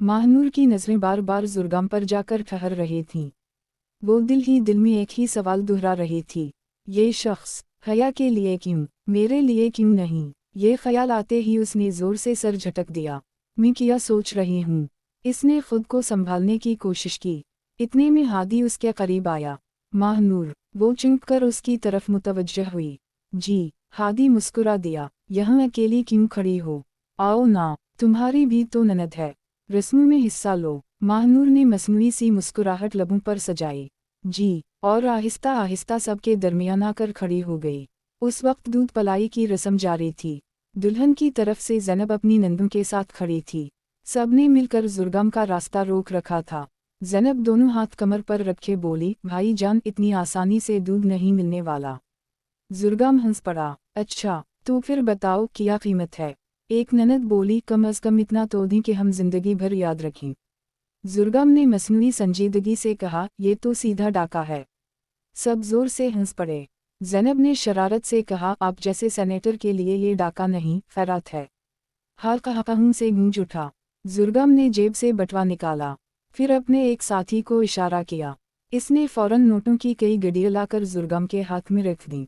माहनूर की नज़रें बार बार जुर्गाम पर जाकर ठहर रही थीं। वो दिल ही दिल में एक ही सवाल दोहरा रही थी, ये शख्स हया के लिए क्यों, मेरे लिए क्यों नहीं। ये ख्याल आते ही उसने ज़ोर से सर झटक दिया। मैं क्या सोच रही हूँ। इसने खुद को संभालने की कोशिश की। इतने में हादी उसके करीब आया। माहनूर, वो चुंक कर उसकी तरफ मुतवज्जह हुई। जी। हादी मुस्कुरा दिया। यहाँ अकेली क्यों खड़ी हो, आओ ना, तुम्हारी भी तो ननद है, रस्म में हिस्सा लो। माहनूर ने मसनूई सी मुस्कुराहट लबों पर सजाई। जी, और आहिस्ता आहिस्ता सबके दरमियान आकर खड़ी हो गई। उस वक्त दूध पलाई की रस्म जारी थी। दुल्हन की तरफ से ज़ैनब अपनी नंदों के साथ खड़ी थी। सबने मिलकर जुर्गाम का रास्ता रोक रखा था। ज़ैनब दोनों हाथ कमर पर रखे बोली, भाई जान, इतनी आसानी से दूध नहीं मिलने वाला। जुर्गाम हंस पड़ा। अच्छा, तो फिर बताओ क्या कीमत है। एक ननद बोली, कम अज़ कम इतना तो दें कि हम जिंदगी भर याद रखें। जुर्गाम ने मसनूई संजीदगी से कहा, ये तो सीधा डाका है। सब जोर से हंस पड़े। ज़ैनब ने शरारत से कहा, आप जैसे सेनेटर के लिए ये डाका नहीं, खैरात है। हाल कहूँ से गूंज उठा। जुर्गाम ने जेब से बटवा निकाला, फिर अपने एक साथी को इशारा किया। इसने फौरन नोटों की कई गड्डियाँ लाकर जुर्गाम के हाथ में रख दी।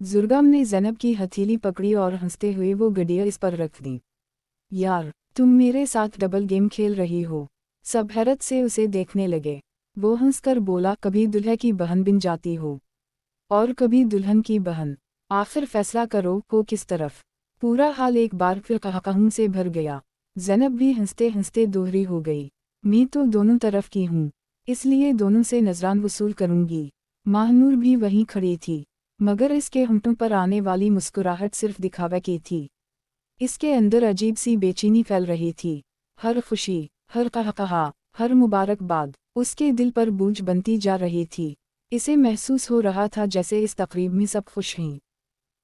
जुर्गाम ने ज़ैनब की हथेली पकड़ी और हंसते हुए वो गड्डियाँ इस पर रख दी। यार, तुम मेरे साथ डबल गेम खेल रही हो। सब हैरत से उसे देखने लगे। वो हंसकर बोला, कभी दुल्हे की बहन बन जाती हो और कभी दुल्हन की बहन। आखिर फैसला करो को किस तरफ। पूरा हाल एक बार फिर कहकहूं से भर गया। ज़ैनब भी हंसते हंसते दोहरी हो गई। मैं तो दोनों तरफ की हूँ, इसलिए दोनों से नजरान वसूल करूंगी। माहनूर भी वहीं खड़ी थी, मगर इसके होंठों पर आने वाली मुस्कुराहट सिर्फ दिखावे की थी। इसके अंदर अजीब सी बेचैनी फैल रही थी। हर खुशी, हर कहकहा, हर मुबारकबाद उसके दिल पर बोझ बनती जा रही थी। इसे महसूस हो रहा था जैसे इस तकरीब में सब खुश हैं,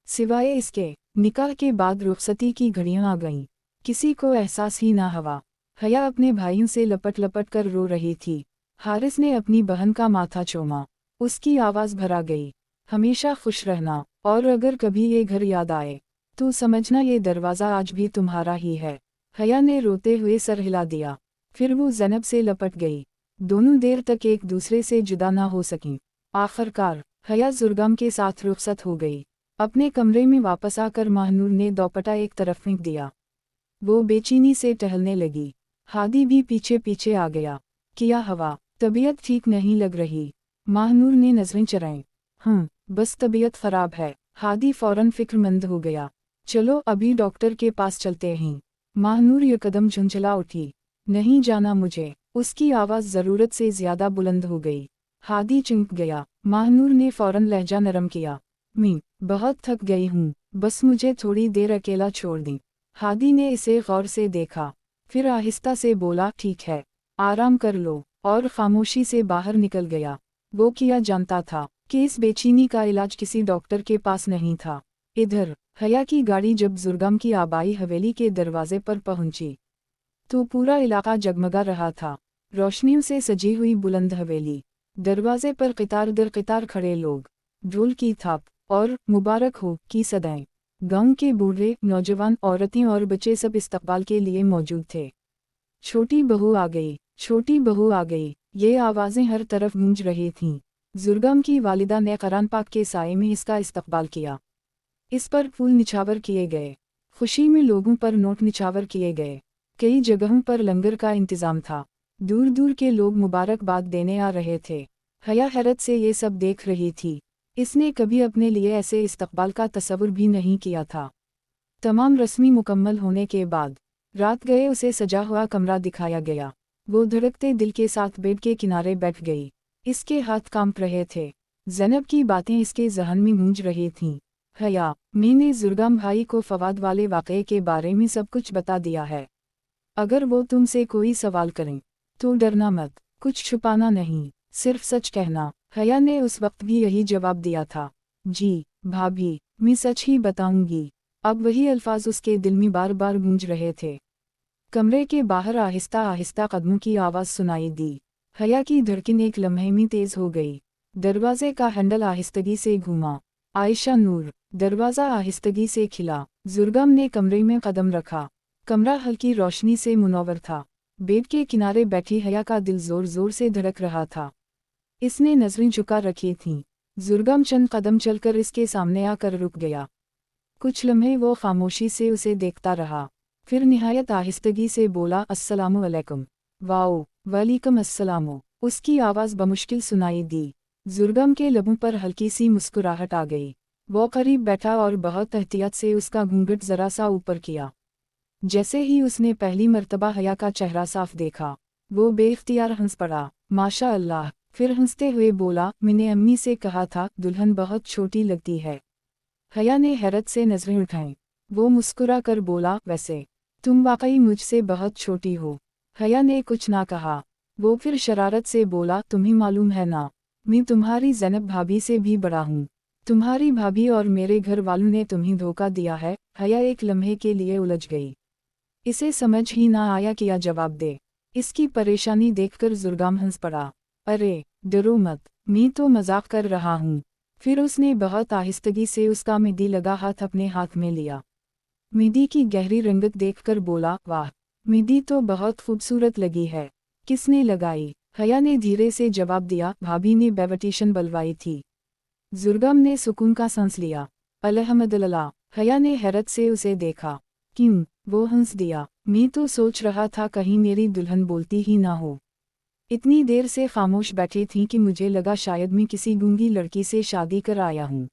सिवाय इसके। निकाह के बाद रुखसती की घड़ियां आ गईं। किसी को एहसास ही ना हुआ। हया अपने भाइयों से लपट लपट कर रो रही थी। हारिस ने अपनी बहन का माथा चूमा। उसकी आवाज़ भरा गई, हमेशा खुश रहना, और अगर कभी ये घर याद आए तो समझना ये दरवाज़ा आज भी तुम्हारा ही है। हया ने रोते हुए सर हिला दिया। फिर वो ज़ैनब से लपट गई। दोनों देर तक एक दूसरे से जुदा ना हो सकीं। आखिरकार हया जुर्गाम के साथ रुखसत हो गई। अपने कमरे में वापस आकर माहनूर ने दोपट्टा एक तरफ फेंक दिया। वो बेचैनी से टहलने लगी। हादी भी पीछे पीछे आ गया। क्या हवा, तबीयत ठीक नहीं लग रही। माहनूर ने नजरें चराईं। बस तबीयत खराब है। हादी फौरन फिक्रमंद हो गया। चलो अभी डॉक्टर के पास चलते हैं। माहनूर यकदम झुंझला उठी। नहीं जाना मुझे। उसकी आवाज़ ज़रूरत से ज़्यादा बुलंद हो गई। हादी चिंक गया। माहनूर ने फौरन लहजा नरम किया, मैं बहुत थक गई हूँ, बस मुझे थोड़ी देर अकेला छोड़ दी। हादी ने इसे गौर से देखा, फिर आहिस्ता से बोला, ठीक है, आराम कर लो, और खामोशी से बाहर निकल गया। वो क्या जानता था कि इस बेचैनी का इलाज किसी डॉक्टर के पास नहीं था। इधर हया की गाड़ी जब जुर्गाम की आबाई हवेली के दरवाजे पर पहुंची तो पूरा इलाका जगमगा रहा था। रोशनियों से सजी हुई बुलंद हवेली, दरवाजे पर कतार दर कतार खड़े लोग, ढोल की थाप और मुबारक हो की सदाएं। गांव के बूढ़े, नौजवान, औरतें और बच्चे सब इस्तकबाल के लिए मौजूद थे। छोटी बहू आ गई, छोटी बहू आ गई, ये आवाज़ें हर तरफ गूंज रही थीं। जुर्गाम की वालिदा ने कुरान पाक के साए में इसका इस्तकबाल किया। इस पर फूल निछावर किए गए। खुशी में लोगों पर नोट निछावर किए गए। कई जगहों पर लंगर का इंतज़ाम था। दूर दूर के लोग मुबारकबाद देने आ रहे थे। हया हैरत से ये सब देख रही थी। इसने कभी अपने लिए ऐसे इस्तकबाल का तसव्वुर भी नहीं किया था। तमाम रस्मी मुकम्मल होने के बाद रात गए उसे सजा हुआ कमरा दिखाया गया। वो धड़कते दिल के साथ बेड के किनारे बैठ गई। इसके हाथ कांप रहे थे। ज़ैनब की बातें इसके जहन में गूंज रही थीं। हया, मैंने जुर्गाम भाई को फवाद वाले वाक़े के बारे में सब कुछ बता दिया है। अगर वो तुमसे कोई सवाल करें तो डरना मत, कुछ छुपाना नहीं, सिर्फ सच कहना। हया ने उस वक्त भी यही जवाब दिया था। जी भाभी, मैं सच ही बताऊंगी। अब वही अल्फाज उसके दिल में बार बार गूंज रहे थे। कमरे के बाहर आहिस्ता आहिस्ता कदमों की आवाज़ सुनाई दी। हया की धड़कन एक लम्हे में तेज हो गई। दरवाजे का हैंडल आहिस्तगी से घूमा। आयशा नूर। दरवाज़ा आहिस्तगी से खिला। जुर्गाम ने कमरे में कदम रखा। कमरा हल्की रोशनी से मुनव्वर था। बेड के किनारे बैठी हया का दिल जोर जोर से धड़क रहा था। इसने नजरें झुका रखी थीं। जुर्गम चंद कदम चलकर इसके सामने आकर रुक गया। कुछ लम्हे वो खामोशी से उसे देखता रहा, फिर निहायत आहिस्तगी से बोला, अस्सलामु अलैकुम। वाओ, वालेकुम अस्सलाम। उसकी आवाज़ बमुश्किल सुनाई दी। जुर्गम के लबों पर हल्की सी मुस्कुराहट आ गई। वो करीब बैठा और बहुत एहतियात से उसका घूंघट जरा सा ऊपर किया। जैसे ही उसने पहली मर्तबा हया का चेहरा साफ देखा, वो बेइख्तियार हंस पड़ा। माशा अल्लाह। फिर हंसते हुए बोला, मैंने अम्मी से कहा था दुल्हन बहुत छोटी लगती है। हया ने हैरत से नजरें उठाईं। वो मुस्कुरा कर बोला, वैसे तुम वाकई मुझसे बहुत छोटी हो। हया ने कुछ ना कहा। वो फिर शरारत से बोला, तुम्हें मालूम है ना, मैं तुम्हारी ज़ैनब भाभी से भी बड़ा हूँ। तुम्हारी भाभी और मेरे घर वालों ने तुम्हें धोखा दिया है। हया एक लम्हे के लिए उलझ गई। इसे समझ ही ना आया क्या जवाब दे। इसकी परेशानी देखकर जुर्गम हंस पड़ा। अरे डरो मत, मैं तो मजाक कर रहा हूँ। फिर उसने बहुत आहिस्तगी से उसका मेहंदी लगा हाथ अपने हाथ में लिया। मेहंदी की गहरी रंगत देखकर बोला, वाह, मेहंदी तो बहुत खूबसूरत लगी है। किसने लगाई? हया ने धीरे से जवाब दिया, भाभी ने बेवटीशन बलवाई थी। जुर्गम ने सुकून का सांस लिया। अल्हम्दुलिल्लाह। हया ने हैरत से उसे देखा। क्यों? वो हंस दिया। मैं तो सोच रहा था कहीं मेरी दुल्हन बोलती ही ना हो। इतनी देर से खामोश बैठी थी कि मुझे लगा शायद मैं किसी गूंगी लड़की से शादी कर आया हूँ।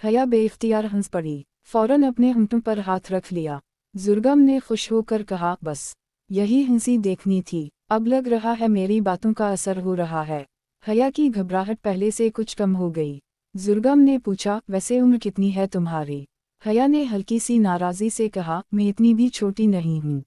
हया बेइख्तियार हंस पड़ी। फौरन अपने होंठों पर हाथ रख लिया। जुर्गम ने खुश होकर कहा, बस यही हंसी देखनी थी। अब लग रहा है मेरी बातों का असर हो रहा है। हया की घबराहट पहले से कुछ कम हो गई। जुर्गम ने पूछा, वैसे उम्र कितनी है तुम्हारी? हया ने हल्की सी नाराज़ी से कहा, मैं इतनी भी छोटी नहीं हूँ,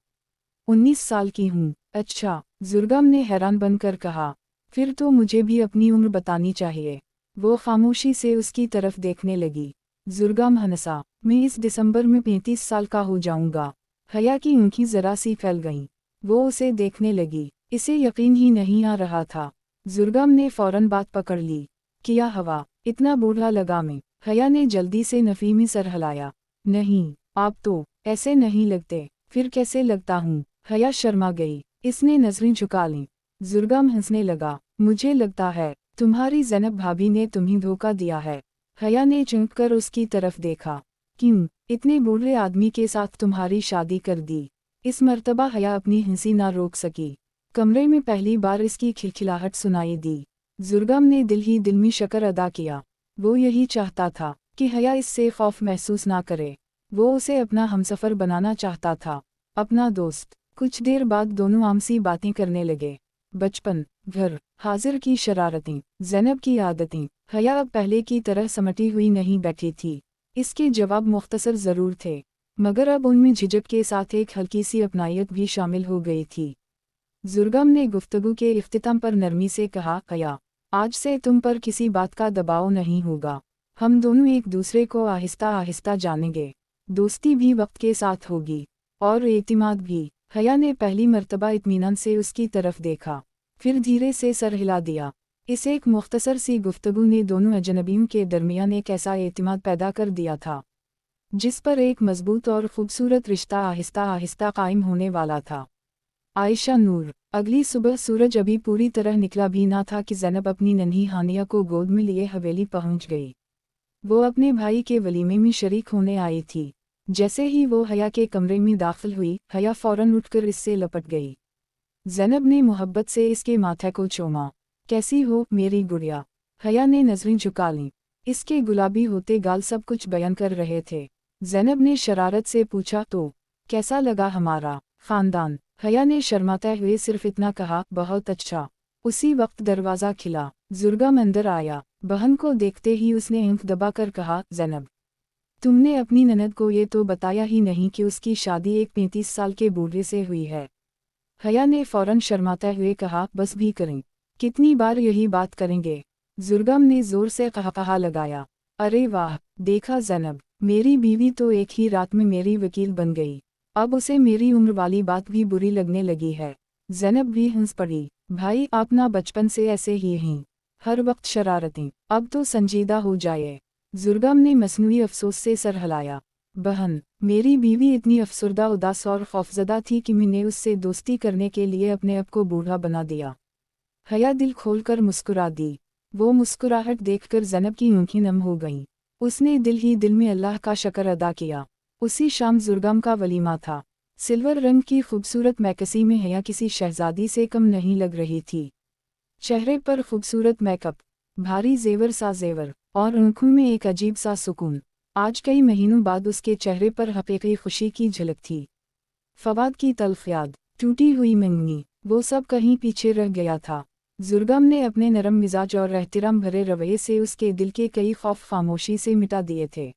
19 साल की हूँ। अच्छा, जुर्गम ने हैरान बनकर कहा, फिर तो मुझे भी अपनी उम्र बतानी चाहिए। वो खामोशी से उसकी तरफ देखने लगी। जुर्गम हंसा, मैं इस दिसंबर में 35 साल का हो जाऊंगा। हया की आंखें जरा सी फैल गईं। वो उसे देखने लगी। इसे यकीन ही नहीं आ रहा था। जुर्गम ने फौरन बात पकड़ ली। क्या हवा, इतना बूढ़ा लगा मैं? हया ने जल्दी से नफी में सर हिलाया। नहीं, आप तो ऐसे नहीं लगते। फिर कैसे लगता हूँ? हया शर्मा गई। इसने नजरें झुका लीं। जुर्गम हंसने लगा, मुझे लगता है तुम्हारी ज़ैनब भाभी ने तुम्हें धोखा दिया है। हया ने चौंक कर उसकी तरफ देखा। क्यों? इतने बूढ़े आदमी के साथ तुम्हारी शादी कर दी? इस मर्तबा हया अपनी हंसी ना रोक सकी। कमरे में पहली बार इसकी खिलखिलाहट सुनाई दी। जुर्गम ने दिल ही दिल में शक्र अदा किया। वो यही चाहता था कि हया इससे खौफ महसूस ना करे। वो उसे अपना हमसफर बनाना चाहता था, अपना दोस्त। कुछ देर बाद दोनों आमसी बातें करने लगे। बचपन, घर, हाजिर की शरारतें, ज़ैनब की आदतें। हया अब पहले की तरह समटी हुई नहीं बैठी थी। इसके जवाब मुख्तसर ज़रूर थे, मगर अब उनमें झिझक के साथ एक हल्की सी अपनायत भी शामिल हो गई थी। जुर्गम ने गुफ्तगू के इख्तिताम पर नरमी से कहा, हया, आज से तुम पर किसी बात का दबाव नहीं होगा। हम दोनों एक दूसरे को आहिस्ता आहिस्ता जानेंगे। दोस्ती भी वक्त के साथ होगी, और एतिमाद भी। हया ने पहली मर्तबा इत्मीनान से उसकी तरफ देखा, फिर धीरे से सर हिला दिया। इस एक मुख्तसर सी गुफ्तगू ने दोनों अजनबियों के दरमियान एक ऐसा एतिमाद पैदा कर दिया था, जिस पर एक मजबूत और खूबसूरत रिश्ता आहिस्ता आहिस्ता कायम होने वाला था। आयशा नूर। अगली सुबह सूरज अभी पूरी तरह निकला भी ना था कि ज़ैनब अपनी नन्ही हानिया को गोद में लिए हवेली पहुंच गई। वो अपने भाई के वलीमे में शरीक होने आई थी। जैसे ही वो हया के कमरे में दाखिल हुई, हया फौरन उठकर इससे लपट गई। ज़ैनब ने मोहब्बत से इसके माथे को चूमा। कैसी हो मेरी गुड़िया? हया ने नजरें झुका लीं। इसके गुलाबी होते गाल सब कुछ बयान कर रहे थे। ज़ैनब ने शरारत से पूछा, तो कैसा लगा हमारा ख़ानदान? हया ने शर्माते हुए सिर्फ इतना कहा, बहुत अच्छा। उसी वक्त दरवाज़ा खिला। जुर्गम अंदर आया। बहन को देखते ही उसने आंख दबाकर कहा, ज़ैनब, तुमने अपनी ननद को ये तो बताया ही नहीं कि उसकी शादी एक 35 साल के बूढ़े से हुई है। हया ने फौरन शर्माते हुए कहा, बस भी करें, कितनी बार यही बात करेंगे? जुर्गम ने जोर से कहा लगाया। अरे वाह, देखा ज़ैनब, मेरी बीवी तो एक ही रात में मेरी वकील बन गई। अब उसे मेरी उम्र वाली बात भी बुरी लगने लगी है। ज़ैनब भी हंस पड़ी। भाई, आप ना बचपन से ऐसे ही हैं, हर वक्त शरारतें। अब तो संजीदा हो जाए। जुर्गम ने मसनूई अफसोस से सर हिलाया। बहन, मेरी बीवी इतनी अफसरदा, उदास और खौफजदा थी कि मैंने उससे दोस्ती करने के लिए अपने आप को बूढ़ा बना दिया। हया दिल खोलकर मुस्कुरा दी। वो मुस्कुराहट देखकर ज़ैनब की आंखें नम हो गईं। उसने दिल ही दिल में अल्लाह का शुक्र अदा किया। उसी शाम ज़ुर्गम का वलीमा था। सिल्वर रंग की खूबसूरत मैकसी में हया किसी शहजादी से कम नहीं लग रही थी। चेहरे पर खूबसूरत मेकअप, भारी जेवर सा जेवर, और आंखों में एक अजीब सा सुकून। आज कई महीनों बाद उसके चेहरे पर हकीकी खुशी की झलक थी। फवाद की तल्ख याद, टूटी हुई मंगनी, वो सब कहीं पीछे रह गया था। ज़ुर्गम ने अपने नरम मिजाज और एहतिराम भरे रवैये से उसके दिल के कई खौफ खामोशी से मिटा दिए थे।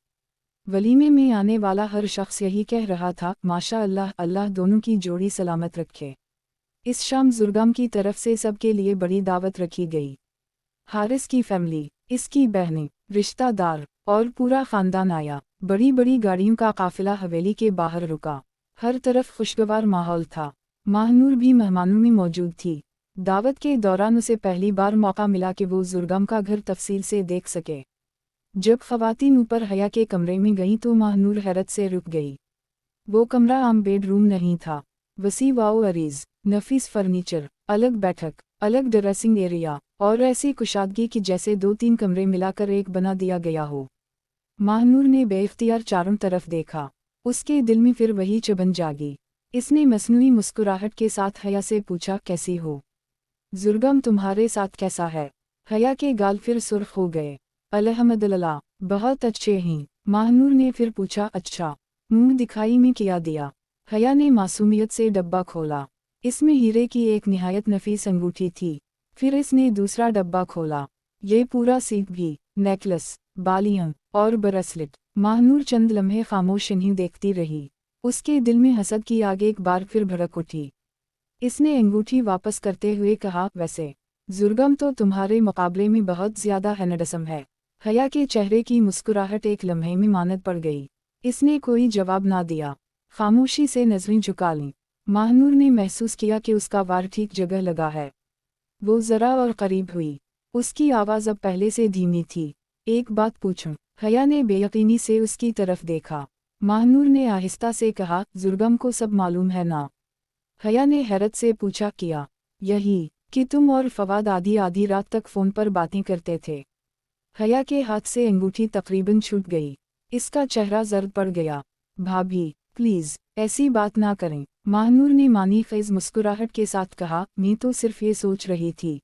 वलीमे में आने वाला हर शख्स यही कह रहा था, माशा अल्लाह, अल्लाह दोनों की जोड़ी सलामत रखे। इस शाम ज़ुर्गम की तरफ से सबके लिए बड़ी दावत रखी गई। हारिस की फैमिली, इसकी बहनें, रिश्तेदार और पूरा खानदान आया। बड़ी बड़ी गाड़ियों का काफिला हवेली के बाहर रुका। हर तरफ खुशगवार माहौल था। माहनूर भी मेहमानों में मौजूद थी। दावत के दौरान उसे पहली बार मौका मिला कि वो ज़ुर्गम का घर तफसील से देख सके। जब ख़वातीन ऊपर हया के कमरे में गईं तो माहनूर हैरत से रुक गई। वो कमरा आम बेडरूम नहीं था। वसी वाओ अरीज, नफीस फर्नीचर, अलग बैठक, अलग ड्रेसिंग एरिया, और ऐसी कुशादगी कि जैसे 2-3 कमरे मिलाकर एक बना दिया गया हो। माहनूर ने बेइख्तियार चारों तरफ देखा। उसके दिल में फिर वही चुभन जागी। इसने मसनूई मुस्कुराहट के साथ हया से पूछा, कैसी हो? ज़ुर्गम, तुम्हारे साथ कैसा है? हया के गाल फिर सुर्ख हो गए। अल्हम्दुलिल्लाह, बहुत अच्छे हैं। माहनूर ने फिर पूछा, अच्छा, मुंह दिखाई में किया दिया। हया ने मासूमियत से डब्बा खोला। इसमें हीरे की एक निहायत नफीस अंगूठी थी। फिर इसने दूसरा डब्बा खोला। ये पूरा सेट भी, नेकलेस, बालियां और ब्रेसलेट। माहनूर चंद लम्हे खामोश इन्हीं देखती रही। उसके दिल में हसद की आग एक बार फिर भड़क उठी। इसने अंगूठी वापस करते हुए कहा, वैसे ज़ुर्गम तो तुम्हारे मुकाबले में बहुत ज़्यादा हैंडसम है। हया के चेहरे की मुस्कुराहट एक लम्हे में मानद पड़ गई। इसने कोई जवाब ना दिया, खामोशी से नजरें झुका लीं। माहनूर ने महसूस किया कि उसका वार ठीक जगह लगा है। वो ज़रा और करीब हुई। उसकी आवाज़ अब पहले से धीमी थी। एक बात पूछूं? हया ने बेयकीनी से उसकी तरफ देखा। माहनूर ने आहिस्ता से कहा, ज़ुर्गम को सब मालूम है ना? हया ने हैरत से पूछा, किया? यही कि तुम और फवाद आधी आधी रात तक फ़ोन पर बातें करते थे। हया के हाथ से अंगूठी तकरीबन छूट गई। इसका चेहरा जर्द पड़ गया। भाभी, प्लीज़ ऐसी बात ना करें। माहनूर ने मानी ख़ेज़ मुस्कुराहट के साथ कहा, मैं तो सिर्फ ये सोच रही थी।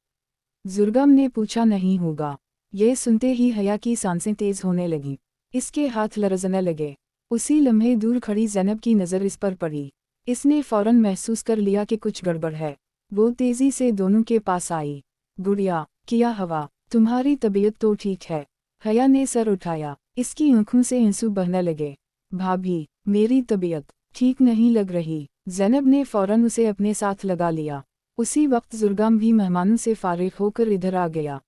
ज़ुर्गम ने पूछा, नहीं होगा? ये सुनते ही हया की सांसें तेज़ होने लगीं। इसके हाथ लरज़ने लगे। उसी लम्हे दूर खड़ी ज़ैनब की नज़र इस पर पड़ी। इसने फ़ौरन महसूस कर लिया कि कुछ गड़बड़ है। वो तेज़ी से दोनों के पास आई। गुड़िया, क्या हवा, तुम्हारी तबीयत तो ठीक है? हया ने सर उठाया। इसकी आंखों से आंसू बहने लगे। भाभी, मेरी तबीयत ठीक नहीं लग रही। ज़ैनब ने फ़ौरन उसे अपने साथ लगा लिया। उसी वक्त ज़ुर्गम भी मेहमानों से फारिग होकर इधर आ गया।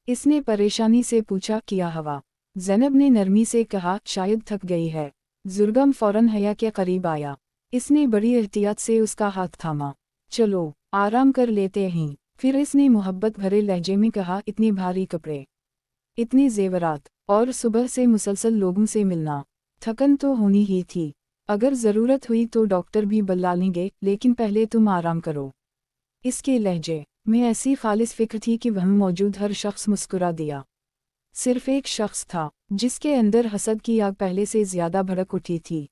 इसने परेशानी से पूछा, क्या हवा? ज़ैनब ने नरमी से कहा, शायद थक गई है। ज़ुर्गम फ़ौरन हया के करीब आया। इसने बड़ी एहतियात से उसका हाथ थामा। चलो, आराम कर लेते हैं। फिर इसने मोहब्बत भरे लहजे में कहा, इतने भारी कपड़े, इतने जेवरात, और सुबह से मुसलसल लोगों से मिलना, थकन तो होनी ही थी। अगर ज़रूरत हुई तो डॉक्टर भी बुला लेंगे, लेकिन पहले तुम आराम करो। इसके लहजे में ऐसी खालिस फिक्र थी कि वहाँ मौजूद हर शख्स मुस्कुरा दिया। सिर्फ एक शख्स था जिसके अंदर हसद की आग पहले से ज़्यादा भड़क उठी थी।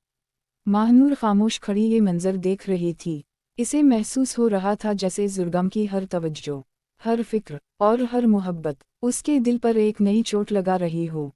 माहनूर खामोश खड़ी ये मंजर देख रही थी। इसे महसूस हो रहा था जैसे ज़ुर्गम की हर तवज्जो, हर फिक्र और हर मोहब्बत उसके दिल पर एक नई चोट लगा रही हो।